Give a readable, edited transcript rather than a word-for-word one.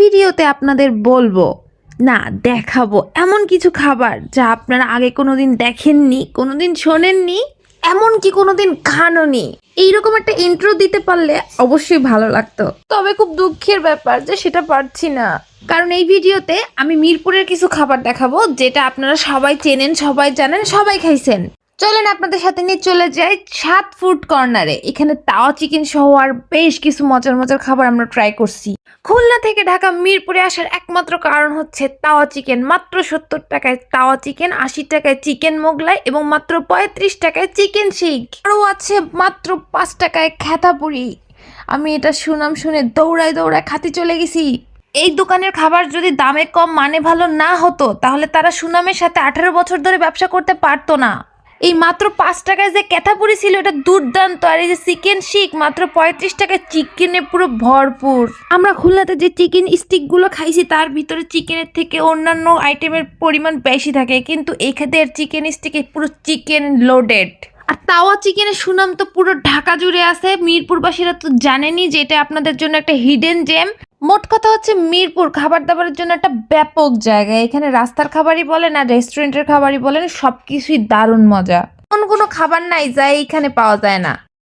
ভিডিওতে আপনাদের বলবো না দেখাবো এমন কিছু খাবার যা আপনারা আগে কোনোদিন দেখেননি, কোনোদিন শোনেননি, এমনকি কোনোদিন খাননি। এইরকম একটা ইন্ট্রো দিতে পারলে অবশ্যই ভালো লাগতো। তবে খুব দুঃখের ব্যাপার যে সেটা পারছি না, কারণ এই ভিডিওতে আমি মিরপুরের কিছু খাবার দেখাবো যেটা আপনারা সবাই চেনেন, সবাই জানেন, সবাই খাইছেন। চলেন আপনাদের সাথে নিয়ে চলে যাই সাত ফুড কর্নারে। এখানে তাওয়া চিকেন সহ আর বেশ কিছু মজার মজার খাবার আমরা ট্রাই করছি। খুলনা থেকে ঢাকা মিরপুরে আসার একমাত্র কারণ হচ্ছে তাওয়া চিকেন। মাত্র 70 টাকায় তাওয়া চিকেন, 80 টাকায় চিকেন মোগলাই এবং মাত্র 35 টাকায় চিকেন শিক। আরও আছে মাত্র 5 টাকায় খেতাপুরি। আমি এটা সুনাম শুনে দৌড়ায় দৌড়ায় খাতে চলে গেছি। এই দোকানের খাবার যদি দামে কম মানে ভালো না হতো তাহলে তারা সুনামের সাথে 18 বছর ধরে ব্যবসা করতে পারতো না। এই মাত্র 5 টাকায় যে ক্যাথাপুরি ছিল এটা দুর্দান্ত। আর এই যে চিকেন শিক মাত্র 35 টাকায়, চিকেনে পুরো ভরপুর। আমরা খুলনাতে যে চিকেন স্টিকগুলো খাইছি তার ভিতরে চিকেনের থেকে অন্যান্য আইটেমের পরিমাণ বেশি থাকে, কিন্তু এখানে চিকেন স্টিকে পুরো চিকেন লোডেড। আর তাওয়া চিকেনের সুনাম তো পুরো ঢাকা জুড়ে আছে। মিরপুরবাসীরা তো জানেনই যে এটা আপনাদের জন্য একটা হিডেন জেম। মোট কথা হচ্ছে মিরপুর খাবার দাবারের জন্য একটা ব্যাপক জায়গা। এখানে রাস্তার খাবারই বলেন আর রেস্টুরেন্টের খাবারই বলেন, সবকিছুই দারুণ মজা। কোনো খাবার নাই যা এইখানে পাওয়া যায় না।